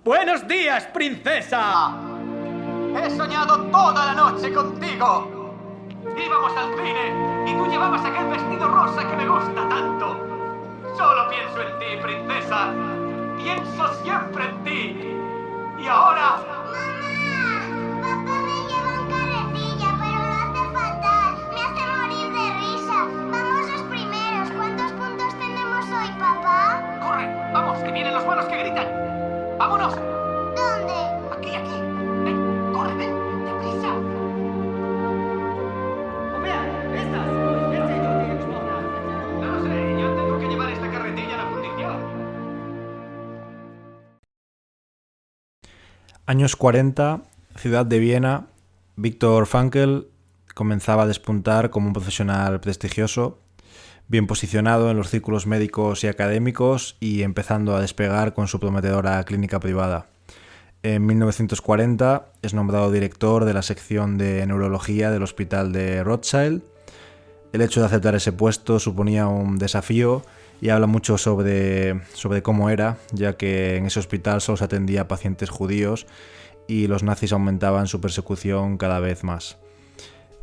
¡Buenos días, princesa! He soñado toda la noche contigo. Íbamos al cine y tú llevabas aquel vestido rosa que me gusta tanto. Solo pienso en ti, princesa. Pienso siempre en ti. Y ahora... ¡Mamá! Papá me lleva en carretilla, pero lo hace fatal. Me hace morir de risa. Vamos los primeros. ¿Cuántos puntos tenemos hoy, papá? ¡Corre! ¡Vamos, que vienen los malos que gritan! ¡Vámonos! ¿Dónde? Aquí. Ven, corre, ven, deprisa. No lo sé, yo tengo que llevar esta carretilla a la fundición. Años 40, ciudad de Viena. Viktor Frankl comenzaba a despuntar como un profesional prestigioso, bien posicionado en los círculos médicos y académicos y empezando a despegar con su prometedora clínica privada. En 1940 es nombrado director de la sección de neurología del Hospital de Rothschild. El hecho de aceptar ese puesto suponía un desafío y habla mucho sobre cómo era, ya que en ese hospital solo se atendía a pacientes judíos y los nazis aumentaban su persecución cada vez más.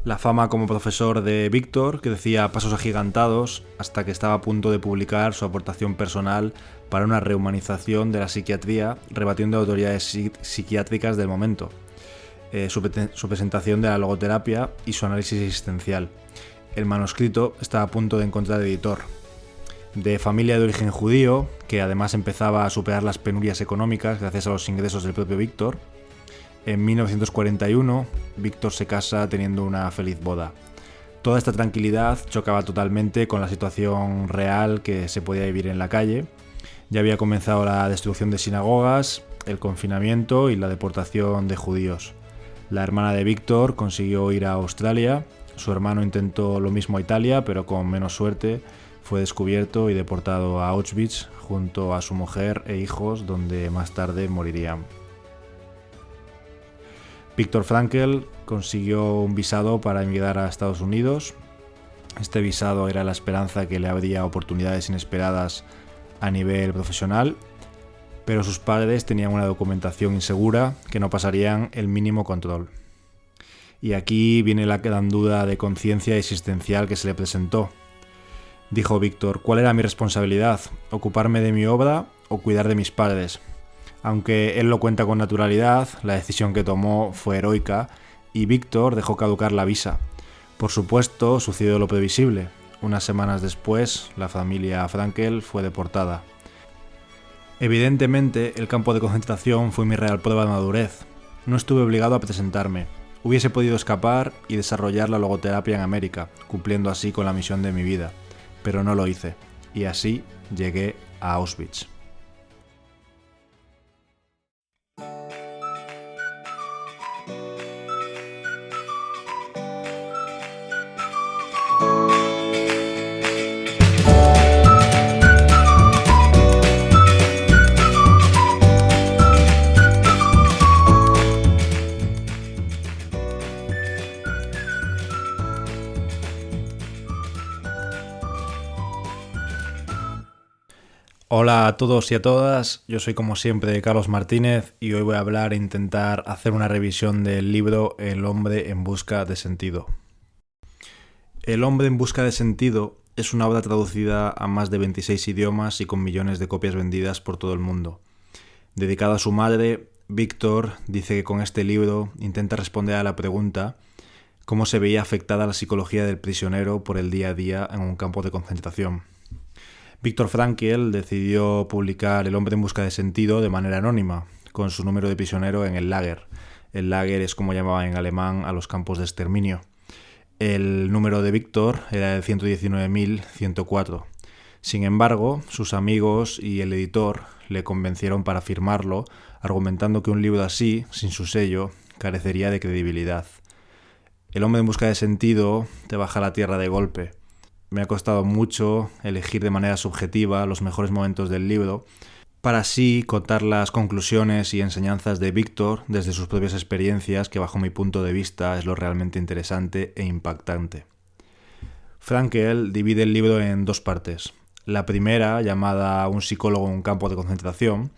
La fama como profesor de Viktor crecía a pasos agigantados hasta que estaba a punto de publicar su aportación personal para una rehumanización de la psiquiatría, rebatiendo autoridades psiquiátricas del momento, su presentación de la logoterapia y su análisis existencial. El manuscrito estaba a punto de encontrar editor. De familia de origen judío, que además empezaba a superar las penurias económicas gracias a los ingresos del propio Viktor, en 1941, Viktor se casa teniendo una feliz boda. Toda esta tranquilidad chocaba totalmente con la situación real que se podía vivir en la calle. Ya había comenzado la destrucción de sinagogas, el confinamiento y la deportación de judíos. La hermana de Viktor consiguió ir a Australia, su hermano intentó lo mismo a Italia, pero con menos suerte. Fue descubierto y deportado a Auschwitz junto a su mujer e hijos, donde más tarde morirían. Viktor Frankl consiguió un visado para emigrar a Estados Unidos. Este visado era la esperanza que le abría oportunidades inesperadas a nivel profesional, pero sus padres tenían una documentación insegura que no pasarían el mínimo control. Y aquí viene la gran duda de conciencia existencial que se le presentó. Dijo Viktor: ¿cuál era mi responsabilidad? ¿Ocuparme de mi obra o cuidar de mis padres? Aunque él lo cuenta con naturalidad, la decisión que tomó fue heroica y Viktor dejó caducar la visa. Por supuesto, sucedió lo previsible. Unas semanas después, la familia Frankl fue deportada. Evidentemente, el campo de concentración fue mi real prueba de madurez. No estuve obligado a presentarme. Hubiese podido escapar y desarrollar la logoterapia en América, cumpliendo así con la misión de mi vida. Pero no lo hice, y así llegué a Auschwitz. Hola a todos y a todas, yo soy como siempre Carlos Martínez y hoy voy a hablar e intentar hacer una revisión del libro El hombre en busca de sentido. El hombre en busca de sentido es una obra traducida a más de 26 idiomas y con millones de copias vendidas por todo el mundo. Dedicado a su madre, Viktor dice que con este libro intenta responder a la pregunta cómo se veía afectada la psicología del prisionero por el día a día en un campo de concentración. Viktor Frankl decidió publicar El hombre en busca de sentido de manera anónima, con su número de prisionero en el Lager. El Lager es como llamaban en alemán a los campos de exterminio. El número de Viktor era el 119.104. Sin embargo, sus amigos y el editor le convencieron para firmarlo, argumentando que un libro así, sin su sello, carecería de credibilidad. El hombre en busca de sentido te baja a la tierra de golpe. Me ha costado mucho elegir de manera subjetiva los mejores momentos del libro para así contar las conclusiones y enseñanzas de Viktor desde sus propias experiencias, que bajo mi punto de vista es lo realmente interesante e impactante. Frankl divide el libro en dos partes. La primera, llamada Un psicólogo en un campo de concentración,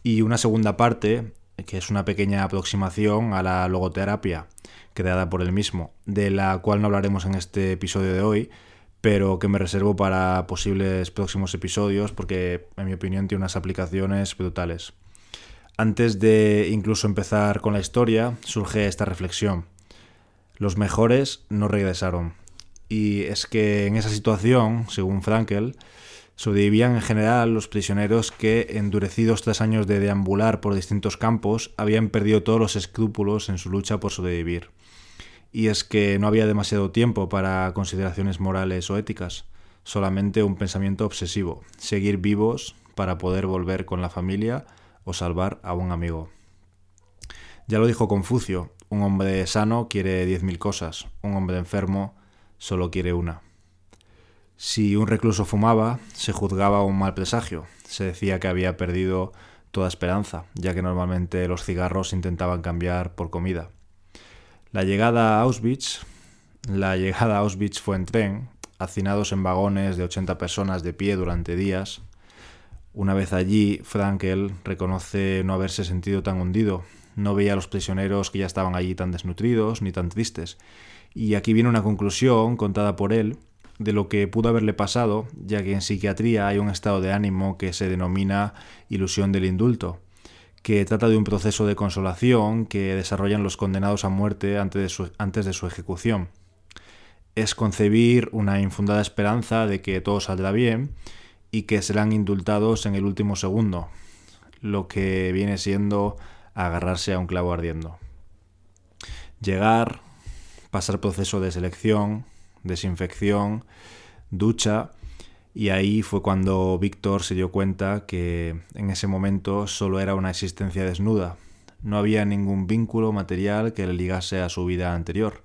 y una segunda parte, que es una pequeña aproximación a la logoterapia creada por él mismo, de la cual no hablaremos en este episodio de hoy, pero que me reservo para posibles próximos episodios porque, en mi opinión, tiene unas aplicaciones brutales. Antes de incluso empezar con la historia, surge esta reflexión. Los mejores no regresaron. Y es que en esa situación, según Frankel, sobrevivían en general los prisioneros que, endurecidos tras años de deambular por distintos campos, habían perdido todos los escrúpulos en su lucha por sobrevivir. Y es que no había demasiado tiempo para consideraciones morales o éticas, solamente un pensamiento obsesivo, seguir vivos para poder volver con la familia o salvar a un amigo. Ya lo dijo Confucio, un hombre sano quiere 10.000 cosas, un hombre enfermo solo quiere una. Si un recluso fumaba, se juzgaba un mal presagio, se decía que había perdido toda esperanza, ya que normalmente los cigarros intentaban cambiar por comida. La llegada a Auschwitz fue en tren, hacinados en vagones de 80 personas de pie durante días. Una vez allí, Frankel reconoce no haberse sentido tan hundido. No veía a los prisioneros que ya estaban allí tan desnutridos ni tan tristes. Y aquí viene una conclusión contada por él de lo que pudo haberle pasado, ya que en psiquiatría hay un estado de ánimo que se denomina ilusión del indulto, que trata de un proceso de consolación que desarrollan los condenados a muerte antes de su ejecución. Es concebir una infundada esperanza de que todo saldrá bien y que serán indultados en el último segundo, lo que viene siendo agarrarse a un clavo ardiendo. Llegar, pasar proceso de selección, desinfección, ducha, y ahí fue cuando Víctor se dio cuenta que en ese momento solo era una existencia desnuda. No había ningún vínculo material que le ligase a su vida anterior,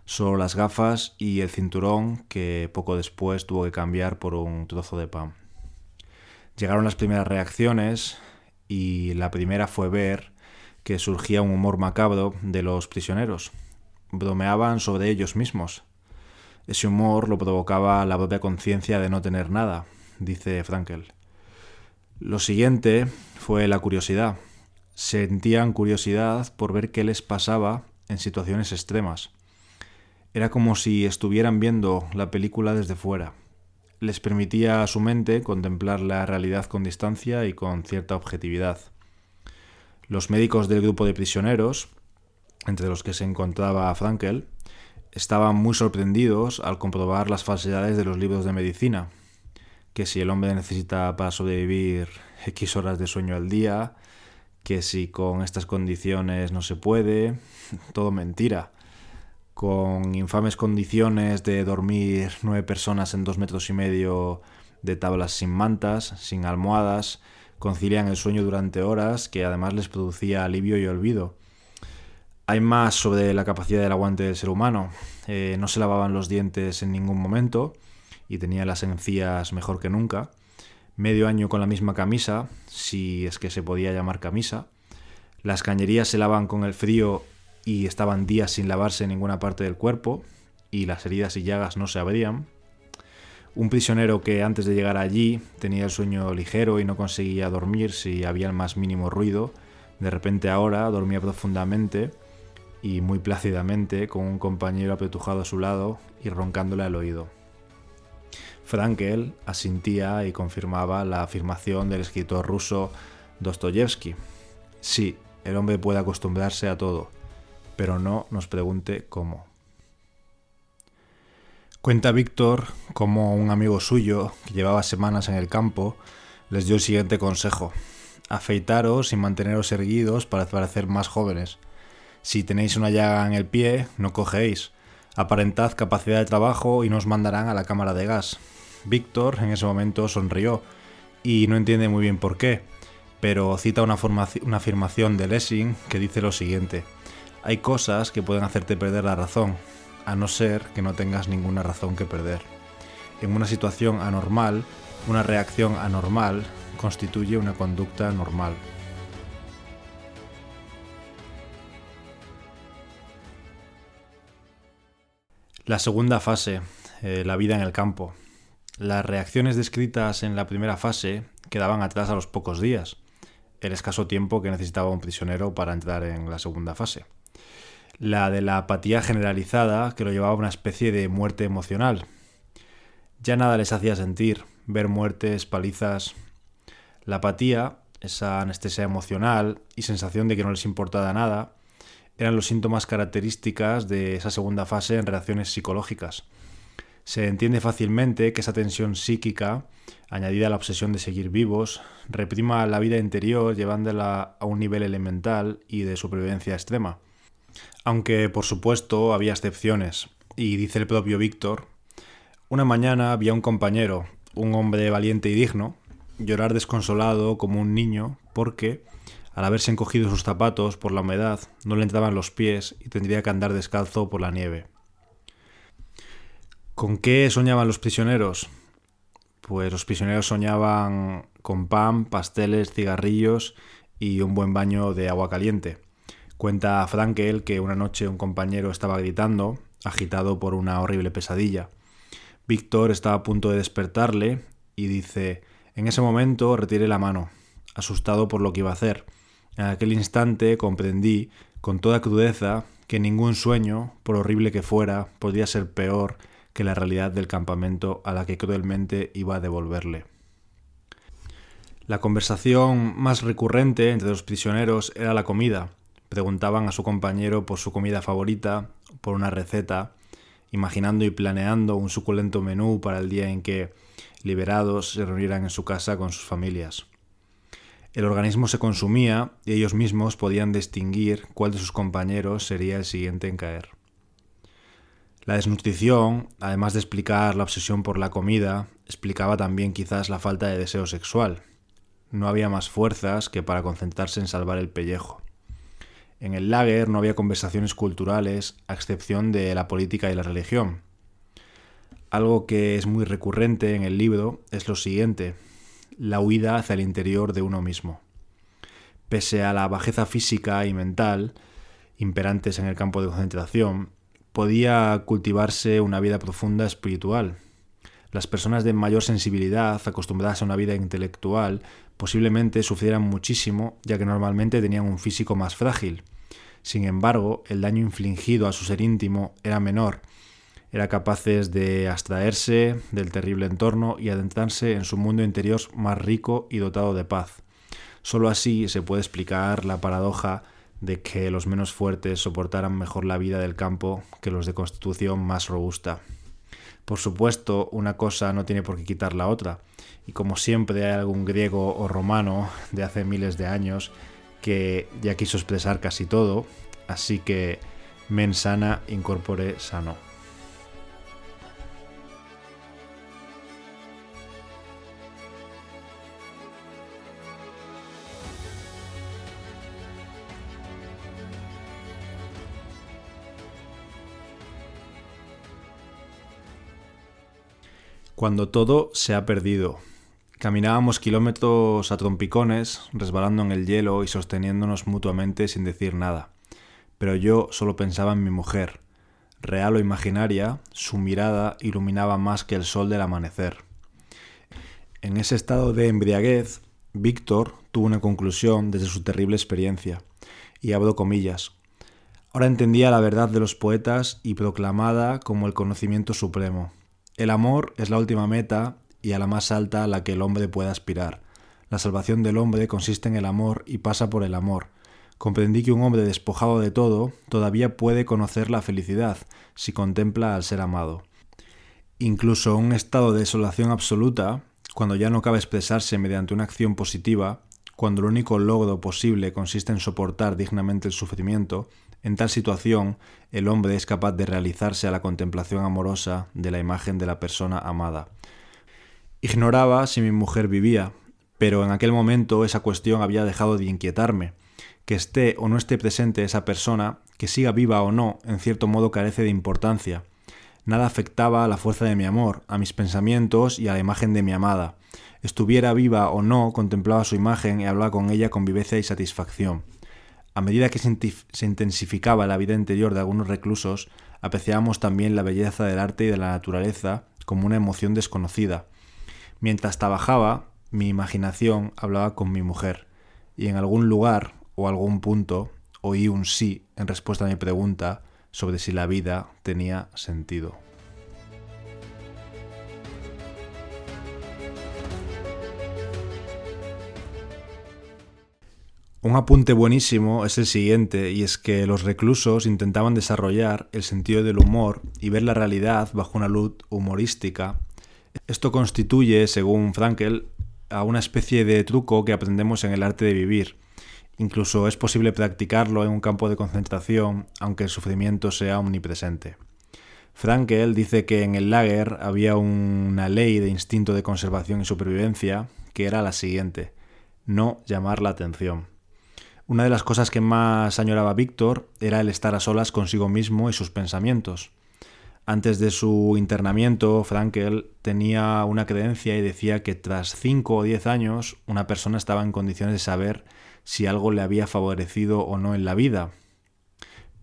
solo las gafas y el cinturón que poco después tuvo que cambiar por un trozo de pan. Llegaron las primeras reacciones y la primera fue ver que surgía un humor macabro de los prisioneros. Bromeaban sobre ellos mismos. Ese humor lo provocaba la propia conciencia de no tener nada, dice Frankel. Lo siguiente fue la curiosidad. Sentían curiosidad por ver qué les pasaba en situaciones extremas. Era como si estuvieran viendo la película desde fuera. Les permitía a su mente contemplar la realidad con distancia y con cierta objetividad. Los médicos del grupo de prisioneros, entre los que se encontraba Frankel, estaban muy sorprendidos al comprobar las falsedades de los libros de medicina, que si el hombre necesita para sobrevivir X horas de sueño al día, que si con estas condiciones no se puede, todo mentira. Con infames condiciones de dormir 9 personas en 2,5 metros de tablas sin mantas, sin almohadas, concilian el sueño durante horas que además les producía alivio y olvido. Hay más sobre la capacidad del aguante del ser humano. No se lavaban los dientes en ningún momento y tenían las encías mejor que nunca. Medio año con la misma camisa, si es que se podía llamar camisa. Las cañerías se lavan con el frío y estaban días sin lavarse en ninguna parte del cuerpo y las heridas y llagas no se abrían. Un prisionero que antes de llegar allí tenía el sueño ligero y no conseguía dormir si había el más mínimo ruido, de repente ahora dormía profundamente y muy plácidamente con un compañero apretujado a su lado y roncándole al oído. Frankel asintía y confirmaba la afirmación del escritor ruso Dostoyevsky. Sí, el hombre puede acostumbrarse a todo, pero no nos pregunte cómo. Cuenta Víctor cómo un amigo suyo, que llevaba semanas en el campo, les dio el siguiente consejo: afeitaros y manteneros erguidos para parecer más jóvenes. Si tenéis una llaga en el pie, no cogéis. Aparentad capacidad de trabajo y no os mandarán a la cámara de gas. Víctor en ese momento sonrió y no entiende muy bien por qué, pero cita una afirmación de Lessing que dice lo siguiente: hay cosas que pueden hacerte perder la razón, a no ser que no tengas ninguna razón que perder. En una situación anormal, una reacción anormal constituye una conducta normal. La segunda fase, la vida en el campo. Las reacciones descritas en la primera fase quedaban atrás a los pocos días. el escaso tiempo que necesitaba un prisionero para entrar en la segunda fase. La de la apatía generalizada, que lo llevaba a una especie de muerte emocional. Ya nada les hacía sentir, ver muertes, palizas. La apatía, esa anestesia emocional y sensación de que no les importaba nada, eran los síntomas características de esa segunda fase en reacciones psicológicas. Se entiende fácilmente que esa tensión psíquica, añadida a la obsesión de seguir vivos, reprima la vida interior llevándola a un nivel elemental y de supervivencia extrema. Aunque, por supuesto, había excepciones, y dice el propio Víctor, una mañana vi a un compañero, un hombre valiente y digno, llorar desconsolado como un niño porque, al haberse encogido sus zapatos por la humedad, no le entraban los pies y tendría que andar descalzo por la nieve. ¿Con qué soñaban los prisioneros? Pues los prisioneros soñaban con pan, pasteles, cigarrillos y un buen baño de agua caliente. Cuenta Frankel que una noche un compañero estaba gritando, agitado por una horrible pesadilla. Víctor estaba a punto de despertarle y dice: en ese momento retiré la mano, asustado por lo que iba a hacer. En aquel instante comprendí, con toda crudeza, que ningún sueño, por horrible que fuera, podría ser peor que la realidad del campamento a la que cruelmente iba a devolverle. La conversación más recurrente entre los prisioneros era la comida. Preguntaban a su compañero por su comida favorita, por una receta, imaginando y planeando un suculento menú para el día en que, liberados, se reunieran en su casa con sus familias. El organismo se consumía y ellos mismos podían distinguir cuál de sus compañeros sería el siguiente en caer. La desnutrición, además de explicar la obsesión por la comida, explicaba también quizás la falta de deseo sexual. No había más fuerzas que para concentrarse en salvar el pellejo. En el lager no había conversaciones culturales, a excepción de la política y la religión. Algo que es muy recurrente en el libro es lo siguiente: la huida hacia el interior de uno mismo. Pese a la bajeza física y mental imperantes en el campo de concentración, podía cultivarse una vida profunda espiritual. Las personas de mayor sensibilidad, acostumbradas a una vida intelectual, posiblemente sufrieran muchísimo, ya que normalmente tenían un físico más frágil. Sin embargo, el daño infligido a su ser íntimo era menor. Eran capaces de abstraerse del terrible entorno y adentrarse en su mundo interior más rico y dotado de paz. Solo así se puede explicar la paradoja de que los menos fuertes soportaran mejor la vida del campo que los de constitución más robusta. Por supuesto, una cosa no tiene por qué quitar la otra, y como siempre hay algún griego o romano de hace miles de años que ya quiso expresar casi todo, así que mens sana in corpore sano. Cuando todo se ha perdido. Caminábamos kilómetros a trompicones, resbalando en el hielo y sosteniéndonos mutuamente sin decir nada. Pero yo solo pensaba en mi mujer. Real o imaginaria, su mirada iluminaba más que el sol del amanecer. En ese estado de embriaguez, Víctor tuvo una conclusión desde su terrible experiencia. Y abro comillas. Ahora entendía la verdad de los poetas y proclamada como el conocimiento supremo. El amor es la última meta y a la más alta a la que el hombre puede aspirar. La salvación del hombre consiste en el amor y pasa por el amor. Comprendí que un hombre despojado de todo todavía puede conocer la felicidad si contempla al ser amado. Incluso un estado de desolación absoluta, cuando ya no cabe expresarse mediante una acción positiva, cuando el único logro posible consiste en soportar dignamente el sufrimiento, en tal situación, el hombre es capaz de realizarse a la contemplación amorosa de la imagen de la persona amada. Ignoraba si mi mujer vivía, pero en aquel momento esa cuestión había dejado de inquietarme. Que esté o no esté presente esa persona, que siga viva o no, en cierto modo carece de importancia. Nada afectaba a la fuerza de mi amor, a mis pensamientos y a la imagen de mi amada. Estuviera viva o no, contemplaba su imagen y hablaba con ella con viveza y satisfacción. A medida que se intensificaba la vida interior de algunos reclusos, apreciábamos también la belleza del arte y de la naturaleza como una emoción desconocida. Mientras trabajaba, mi imaginación hablaba con mi mujer. y en algún lugar o algún punto oí un sí en respuesta a mi pregunta sobre si la vida tenía sentido. Un apunte buenísimo es el siguiente, y es que los reclusos intentaban desarrollar el sentido del humor y ver la realidad bajo una luz humorística. Esto constituye, según Frankl, a una especie de truco que aprendemos en el arte de vivir. Incluso es posible practicarlo en un campo de concentración, aunque el sufrimiento sea omnipresente. Frankl dice que en el lager había una ley de instinto de conservación y supervivencia que era la siguiente: no llamar la atención. Una de las cosas que más añoraba Víctor era el estar a solas consigo mismo y sus pensamientos. Antes de su internamiento, Frankl tenía una creencia y decía que tras 5 o 10 años una persona estaba en condiciones de saber si algo le había favorecido o no en la vida.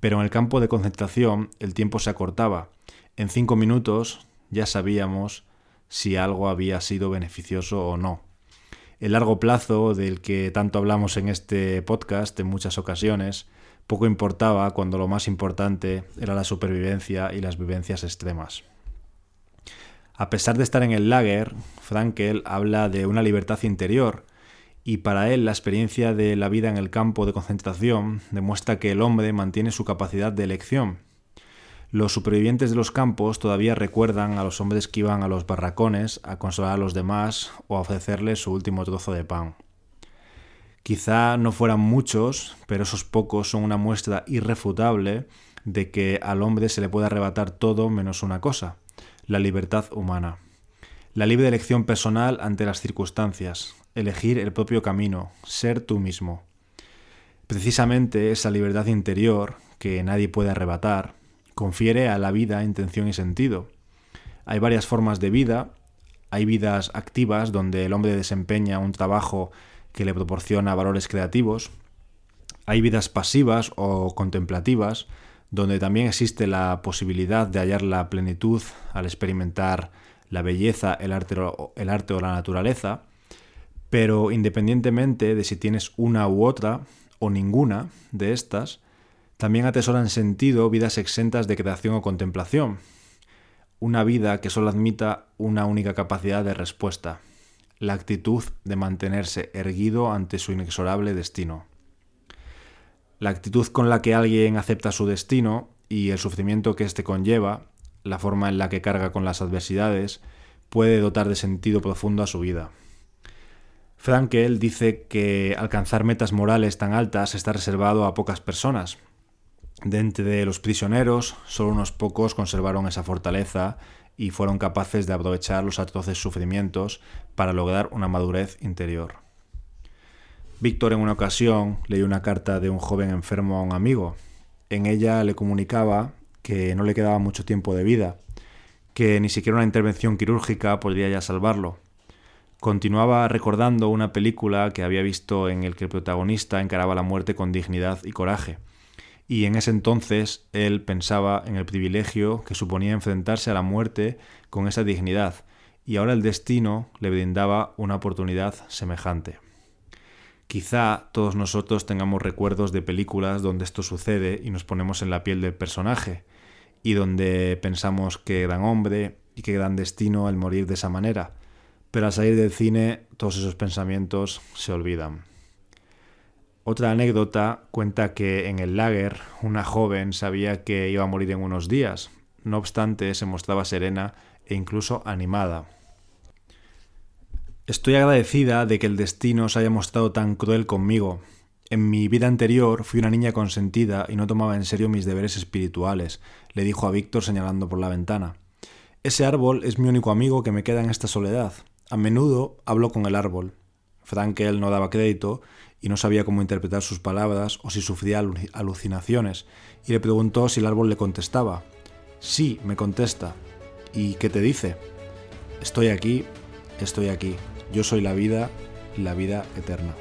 Pero en el campo de concentración el tiempo se acortaba. En 5 minutos ya sabíamos si algo había sido beneficioso o no. El largo plazo, del que tanto hablamos en este podcast en muchas ocasiones, poco importaba cuando lo más importante era la supervivencia y las vivencias extremas. A pesar de estar en el lager, Frankl habla de una libertad interior, y para él la experiencia de la vida en el campo de concentración demuestra que el hombre mantiene su capacidad de elección. Los supervivientes de los campos todavía recuerdan a los hombres que iban a los barracones a consolar a los demás o a ofrecerles su último trozo de pan. Quizá no fueran muchos, pero esos pocos son una muestra irrefutable de que al hombre se le puede arrebatar todo menos una cosa: la libertad humana. La libre elección personal ante las circunstancias, elegir el propio camino, ser tú mismo. Precisamente esa libertad interior, que nadie puede arrebatar, confiere a la vida intención y sentido. Hay varias formas de vida. Hay vidas activas donde el hombre desempeña un trabajo que le proporciona valores creativos. Hay vidas pasivas o contemplativas donde también existe la posibilidad de hallar la plenitud al experimentar la belleza, el arte o la naturaleza. Pero independientemente de si tienes una u otra o ninguna de estas, también atesoran sentido vidas exentas de creación o contemplación. Una vida que solo admita una única capacidad de respuesta: la actitud de mantenerse erguido ante su inexorable destino. La actitud con la que alguien acepta su destino y el sufrimiento que éste conlleva, la forma en la que carga con las adversidades, puede dotar de sentido profundo a su vida. Frankl dice que alcanzar metas morales tan altas está reservado a pocas personas. De entre los prisioneros, solo unos pocos conservaron esa fortaleza y fueron capaces de aprovechar los atroces sufrimientos para lograr una madurez interior. Víctor en una ocasión leyó una carta de un joven enfermo a un amigo. En ella le comunicaba que no le quedaba mucho tiempo de vida, que ni siquiera una intervención quirúrgica podría ya salvarlo. Continuaba recordando una película que había visto en el que el protagonista encaraba la muerte con dignidad y coraje. Y en ese entonces él pensaba en el privilegio que suponía enfrentarse a la muerte con esa dignidad, y ahora el destino le brindaba una oportunidad semejante. Quizá todos nosotros tengamos recuerdos de películas donde esto sucede y nos ponemos en la piel del personaje, y donde pensamos qué gran hombre y qué gran destino el morir de esa manera, pero al salir del cine todos esos pensamientos se olvidan. Otra anécdota cuenta que en el lager una joven sabía que iba a morir en unos días. No obstante, se mostraba serena e incluso animada. Estoy agradecida de que el destino se haya mostrado tan cruel conmigo. En mi vida anterior fui una niña consentida y no tomaba en serio mis deberes espirituales, le dijo a Víctor señalando por la ventana. Ese árbol es mi único amigo que me queda en esta soledad. A menudo hablo con el árbol. Frankl no daba crédito y no sabía cómo interpretar sus palabras o si sufría alucinaciones, y le preguntó si el árbol le contestaba. Sí, me contesta. ¿Y qué te dice? Estoy aquí, yo soy la vida eterna.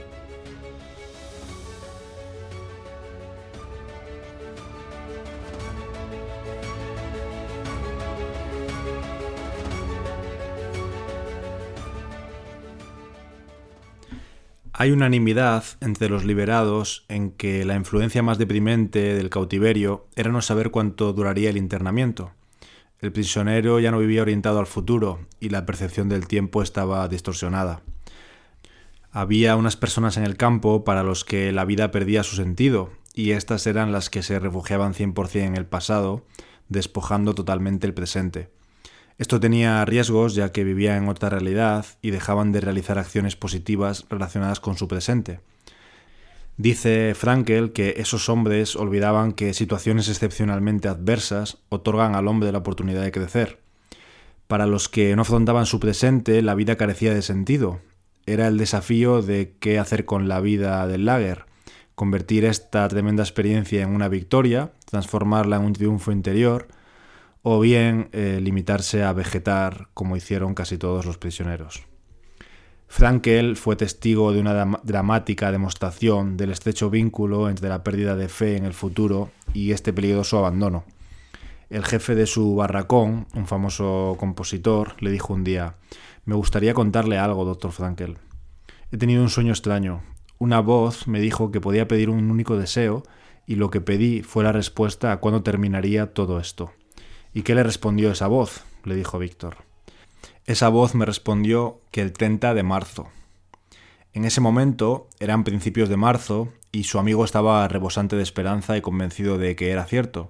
Hay unanimidad entre los liberados en que la influencia más deprimente del cautiverio era no saber cuánto duraría el internamiento. El prisionero ya no vivía orientado al futuro y la percepción del tiempo estaba distorsionada. Había unas personas en el campo para los que la vida perdía su sentido, y estas eran las que se refugiaban 100% en el pasado, despojando totalmente el presente. Esto tenía riesgos ya que vivían en otra realidad y dejaban de realizar acciones positivas relacionadas con su presente. Dice Frankl que esos hombres olvidaban que situaciones excepcionalmente adversas otorgan al hombre la oportunidad de crecer. Para los que no afrontaban su presente, la vida carecía de sentido. Era el desafío de qué hacer con la vida del lager, convertir esta tremenda experiencia en una victoria, transformarla en un triunfo interior, o bien limitarse a vegetar como hicieron casi todos los prisioneros. Frankl fue testigo de una dramática demostración del estrecho vínculo entre la pérdida de fe en el futuro y este peligroso abandono. El jefe de su barracón, un famoso compositor, le dijo un día: «Me gustaría contarle algo, Dr. Frankl. He tenido un sueño extraño. Una voz me dijo que podía pedir un único deseo y lo que pedí fue la respuesta a cuándo terminaría todo esto». «¿Y qué le respondió esa voz?», le dijo Víctor. «Esa voz me respondió que el 30 de marzo. En ese momento eran principios de marzo y su amigo estaba rebosante de esperanza y convencido de que era cierto.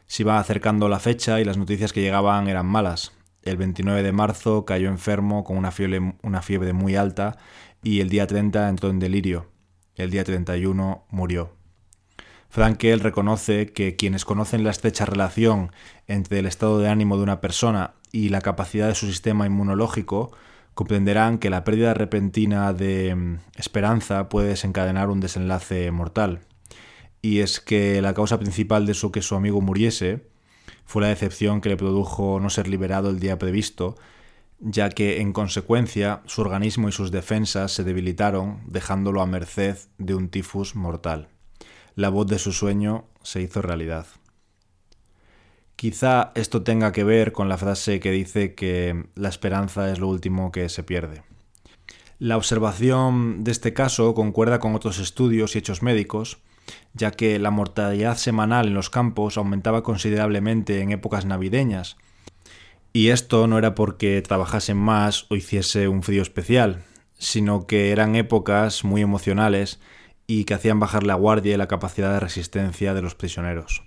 Se iba acercando la fecha y las noticias que llegaban eran malas. El 29 de marzo cayó enfermo con una fiebre muy alta y el día 30 entró en delirio. El día 31 murió». Frankl reconoce que quienes conocen la estrecha relación entre el estado de ánimo de una persona y la capacidad de su sistema inmunológico comprenderán que la pérdida repentina de esperanza puede desencadenar un desenlace mortal. Y es que la causa principal de que su amigo muriese fue la decepción que le produjo no ser liberado el día previsto, ya que en consecuencia su organismo y sus defensas se debilitaron, dejándolo a merced de un tifus mortal. La voz de su sueño se hizo realidad. Quizá esto tenga que ver con la frase que dice que la esperanza es lo último que se pierde. La observación de este caso concuerda con otros estudios y hechos médicos, ya que la mortalidad semanal en los campos aumentaba considerablemente en épocas navideñas. Y esto no era porque trabajasen más o hiciese un frío especial, sino que eran épocas muy emocionales y que hacían bajar la guardia y la capacidad de resistencia de los prisioneros.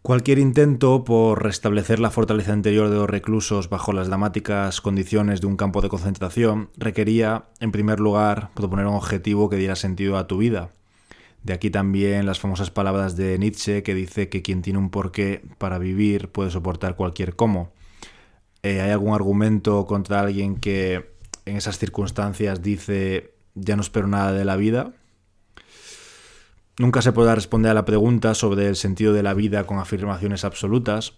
Cualquier intento por restablecer la fortaleza interior de los reclusos bajo las dramáticas condiciones de un campo de concentración requería, en primer lugar, proponer un objetivo que diera sentido a tu vida. De aquí también las famosas palabras de Nietzsche que dice que quien tiene un porqué para vivir puede soportar cualquier cómo. ¿Hay algún argumento contra alguien que en esas circunstancias dice «ya no espero nada de la vida»? Nunca se podrá responder a la pregunta sobre el sentido de la vida con afirmaciones absolutas,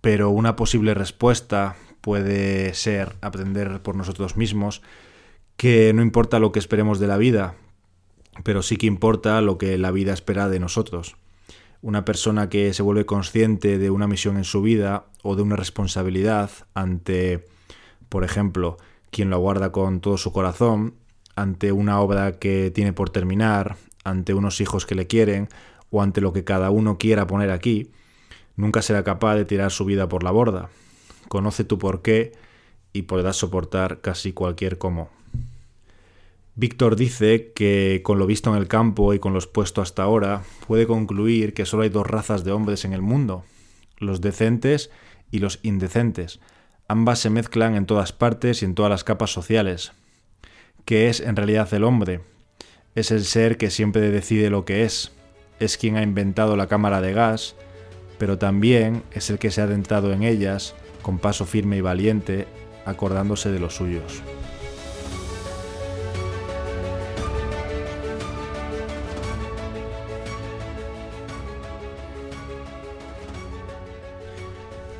pero una posible respuesta puede ser aprender por nosotros mismos que no importa lo que esperemos de la vida, pero sí que importa lo que la vida espera de nosotros. Una persona que se vuelve consciente de una misión en su vida o de una responsabilidad ante, por ejemplo, quien lo aguarda con todo su corazón, ante una obra que tiene por terminar, ante unos hijos que le quieren o ante lo que cada uno quiera poner aquí, nunca será capaz de tirar su vida por la borda. Conoce tu porqué y podrás soportar casi cualquier cómo. Víctor dice que con lo visto en el campo y con lo expuesto hasta ahora, puede concluir que solo hay dos razas de hombres en el mundo, los decentes y los indecentes. Ambas se mezclan en todas partes y en todas las capas sociales. ¿Qué es en realidad el hombre? Es el ser que siempre decide lo que es quien ha inventado la cámara de gas, pero también es el que se ha adentrado en ellas con paso firme y valiente, acordándose de los suyos.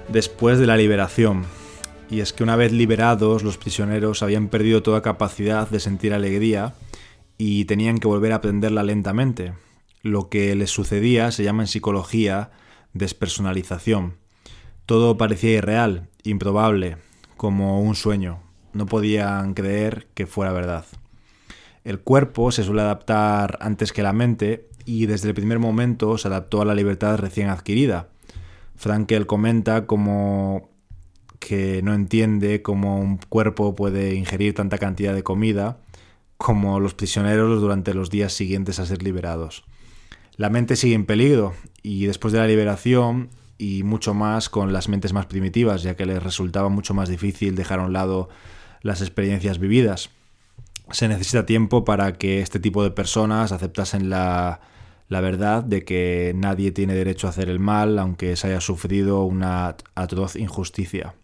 Después de la liberación. Y es que una vez liberados, los prisioneros habían perdido toda capacidad de sentir alegría y tenían que volver a aprenderla lentamente. Lo que les sucedía se llama en psicología despersonalización. Todo parecía irreal, improbable, como un sueño. No podían creer que fuera verdad. El cuerpo se suele adaptar antes que la mente y desde el primer momento se adaptó a la libertad recién adquirida. Frankl comenta como que no entiende cómo un cuerpo puede ingerir tanta cantidad de comida como los prisioneros durante los días siguientes a ser liberados. La mente sigue en peligro y después de la liberación y mucho más con las mentes más primitivas, ya que les resultaba mucho más difícil dejar a un lado las experiencias vividas. Se necesita tiempo para que este tipo de personas aceptasen la verdad de que nadie tiene derecho a hacer el mal aunque se haya sufrido una atroz injusticia.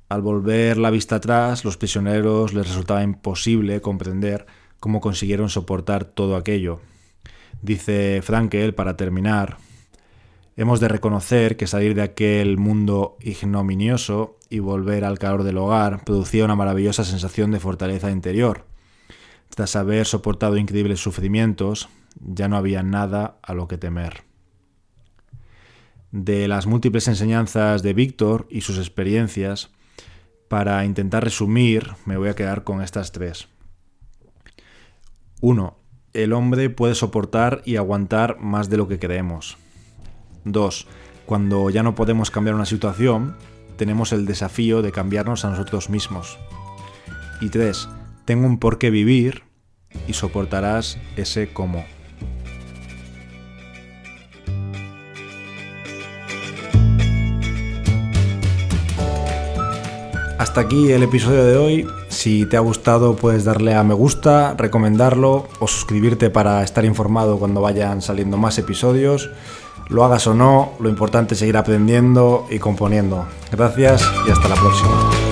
Al volver la vista atrás, los prisioneros les resultaba imposible comprender cómo consiguieron soportar todo aquello. Dice Frankl, para terminar: hemos de reconocer que salir de aquel mundo ignominioso y volver al calor del hogar producía una maravillosa sensación de fortaleza interior. Tras haber soportado increíbles sufrimientos, ya no había nada a lo que temer. De las múltiples enseñanzas de Víctor y sus experiencias, para intentar resumir, me voy a quedar con estas 3. 1. El hombre puede soportar y aguantar más de lo que creemos. 2. Cuando ya no podemos cambiar una situación, tenemos el desafío de cambiarnos a nosotros mismos. Y 3. Tengo un por qué vivir y soportarás ese cómo. Hasta aquí el episodio de hoy. Si te ha gustado, puedes darle a me gusta, recomendarlo o suscribirte para estar informado cuando vayan saliendo más episodios. Lo hagas o no, lo importante es seguir aprendiendo y componiendo. Gracias y hasta la próxima.